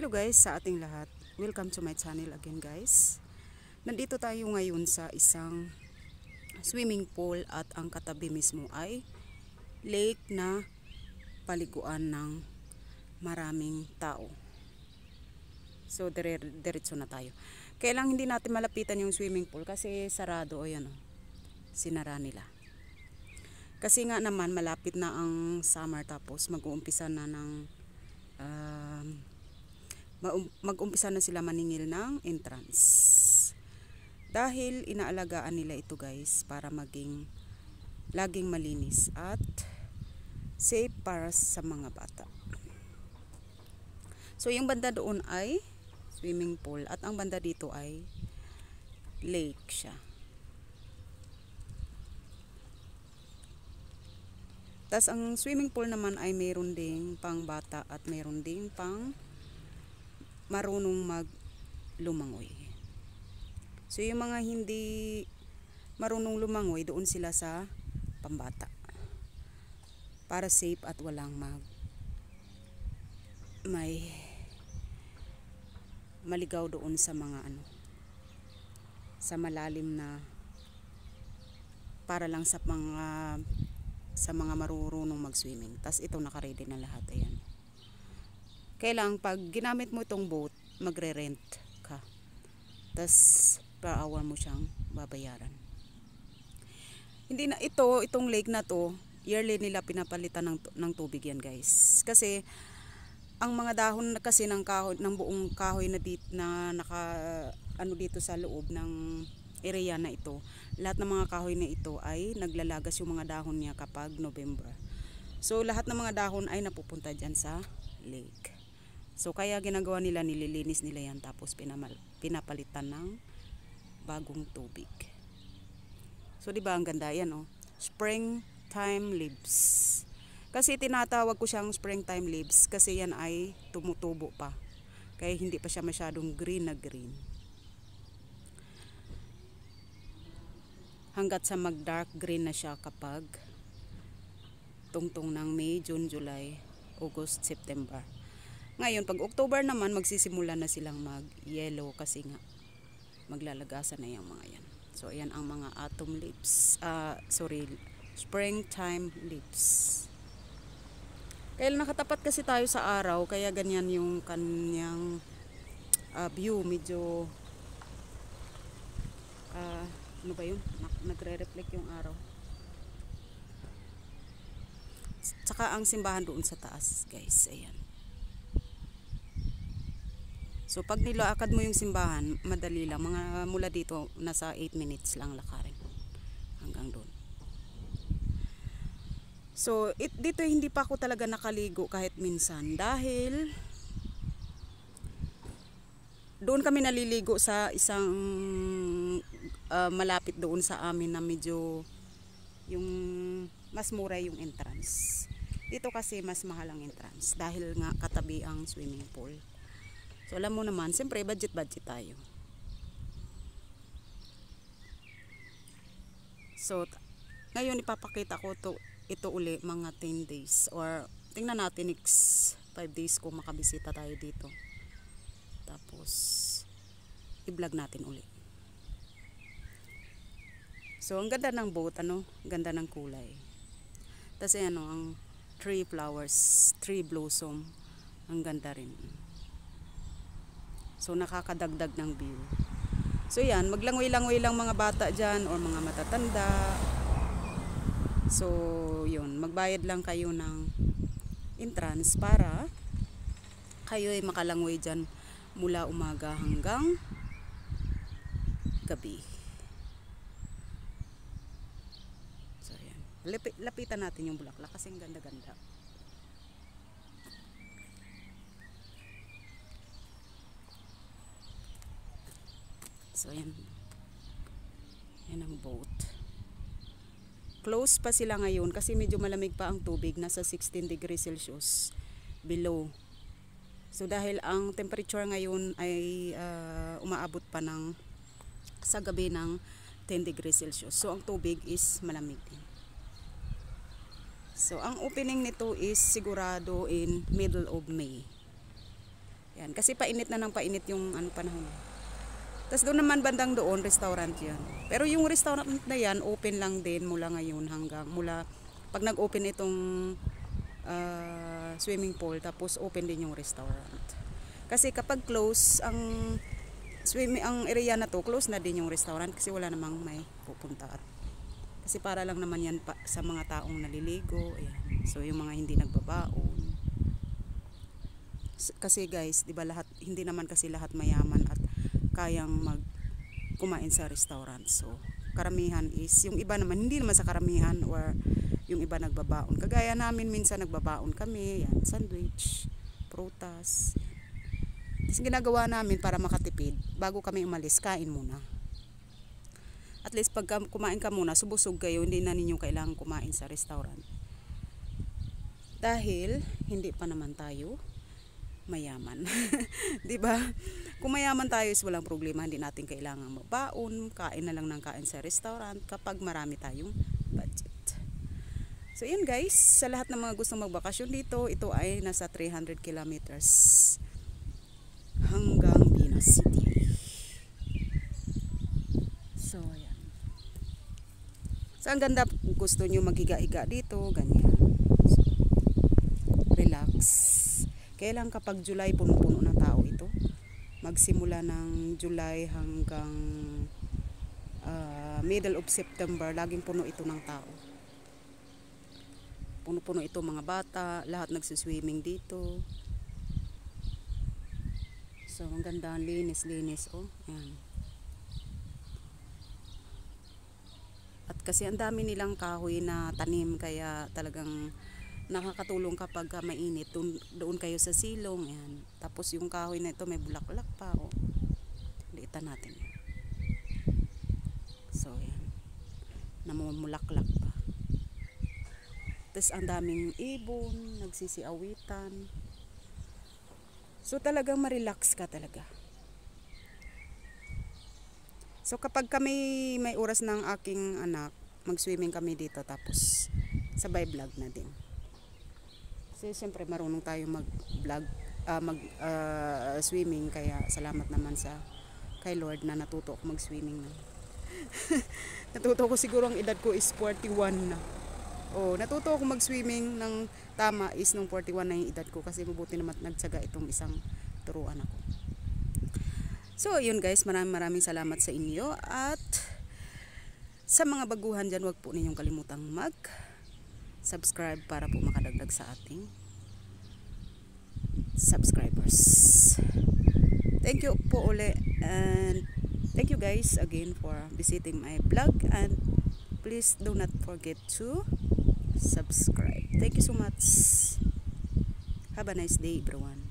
Hello guys sa ating lahat. Welcome to my channel again guys. Nandito tayo ngayon sa isang swimming pool at ang katabi mismo ay lake na paliguan ng maraming tao. So diretso na tayo. Kailang hindi natin malapitan yung swimming pool kasi sarado o yan o. Sinara nila. Kasi nga naman malapit na ang summer tapos mag-uumpisa na ng mag-umpisa na sila maningil ng entrance. Dahil inaalagaan nila ito guys para maging laging malinis at safe para sa mga bata. So yung banda doon ay swimming pool at ang banda dito ay lake siya. Tas ang swimming pool naman ay mayroon ding pang bata at mayroon ding pang marunong maglumangoy. So yung mga hindi marunong lumangoy, doon sila sa pambata. Para safe at walang may maligaw doon sa mga sa malalim na para lang sa mga marurunong mag-swimming. Tas ito naka-ready na lahat, ayan. Kailang pag ginamit mo itong boat, magre-rent ka. Tas per hour mo siyang babayaran. Hindi na itong lake na to, yearly nila pinapalitan ng tubig yan guys. Kasi ang mga dahon kasi ng kahoy, ng buong kahoy na dito sa loob ng area na ito, lahat ng mga kahoy na ito ay naglalagas yung mga dahon niya kapag November. So lahat ng mga dahon ay napupunta dyan sa lake. So kaya ginagawa nila, nililinis nila yan tapos pinapalitan ng bagong tubig. So di ba ang ganda yan oh. Springtime leaves. Kasi tinatawag ko siyang springtime leaves kasi yan ay tumutubo pa. Kaya hindi pa siya masyadong green na green. Hanggat sa mag-dark green na siya kapag tungtong ng May, June, July, August, September. Ngayon, pag October naman, magsisimula na silang mag-yellow kasi nga maglalagasan na yung mga yan. So, ayan ang mga autumn leaves. Springtime leaves. Kaya nakatapat kasi tayo sa araw, kaya ganyan yung kanyang view. Medyo, ano ba yun? Nagre-reflect yung araw. Tsaka ang simbahan doon sa taas, guys. Ayan. So pag nilakad mo yung simbahan, madali lang. Mga mula dito, nasa 8 minutes lang lakarin. Hanggang doon. So dito hindi pa ako talaga nakaligo kahit minsan. Dahil doon kami naliligo sa isang malapit doon sa amin na medyo yung mas mura yung entrance. Dito kasi mas mahal ang entrance. Dahil nga katabi ang swimming pool. So alam mo naman, siyempre budget tayo. So ngayon ipapakita ko ito uli mga 10 days or tingnan natin next 5 days kung makabisita tayo dito. Tapos i-vlog natin uli. So ang ganda ng boat, ganda ng kulay. Tapos ang tree flowers, tree blossom, ang ganda rin. So nakakadagdag ng view. So yan, maglangoy-langoy lang mga bata dyan or mga matatanda. So yun, magbayad lang kayo ng entrance para kayo ay makalangoy dyan mula umaga hanggang gabi. So yan, lapitan natin yung bulaklak kasi ang ganda-ganda. So, yan. Yan ang boat. Close pa sila ngayon kasi medyo malamig pa ang tubig. Nasa 16 degrees Celsius below. So, dahil ang temperature ngayon ay umaabot pa sa gabi ng 10 degrees Celsius. So, ang tubig is malamig din. So, ang opening nito is sigurado in middle of May. Yan, kasi painit na ng painit yung ano panahon. Tapos doon naman bandang doon, restaurant yan. Pero yung restaurant na yan, open lang din mula ngayon hanggang mula pag nag-open itong swimming pool, tapos open din yung restaurant. Kasi kapag close ang area na to, close na din yung restaurant kasi wala namang may pupunta. Kasi para lang naman yan sa mga taong naliligo. Ayan. So yung mga hindi nagbabaon. Kasi guys, 'di ba hindi naman kasi lahat mayaman at kayang kumain sa restaurant. So karamihan is yung iba naman hindi naman sa karamihan, or yung iba nagbabaon. Kagaya namin minsan nagbabaon kami, yan, sandwich, prutas. Tapos ginagawa namin para makatipid, bago kami umalis, kain muna. At least pag kumain ka muna, subusog kayo, hindi na ninyo kailangan kumain sa restaurant. Dahil hindi pa naman tayo mayaman. 'Di ba? Kung mayaman tayo is walang problema, hindi natin kailangan magbaon, kain na lang ng kain sa restaurant kapag marami tayong budget. So yun guys, sa lahat ng mga gustong magbakasyon dito, ito ay nasa 300 kilometers hanggang Pinas City. So ayan. So ang ganda, gusto nyo maghiga-higa dito, ganyan. So, relax. Kaya lang kapag July, puno-puno ng tao ito. Magsimula ng July hanggang middle of September, laging puno ito ng tao. Puno-puno ito mga bata, lahat nagsiswimming dito. So, ang ganda, linis-linis. Oh, ayan. At kasi ang dami nilang kahoy na tanim, kaya talagang nakakatulong kapag mainit. Doon kayo sa silong. Ayan. Tapos yung kahoy na ito may bulaklak pa. Oh. Liitan natin. So, ayan. Namumulaklak pa. Tapos ang daming ibon, nagsisiawitan. So talagang ma-relax ka talaga. So kapag kami may oras ng aking anak, mag-swimming kami dito, tapos sabay vlog na din. Kasi siyempre marunong tayo mag-vlog, swimming, kaya salamat naman kay Lord na natuto ako mag-swimming na. Natuto ko, siguro ang edad ko is 41 na. Oh, natuto ako mag-swimming ng tama is nung 41 na yung edad ko, kasi mabuti naman nagtsaga itong isang turuan ako. So, yun guys, maraming salamat sa inyo, at sa mga baguhan dyan, wag po ninyong kalimutang subscribe para po makadagdag sa ating subscribers. Thank you po uli, and thank you guys again for visiting my vlog, and please do not forget to subscribe. Thank you so much. Have a nice day everyone.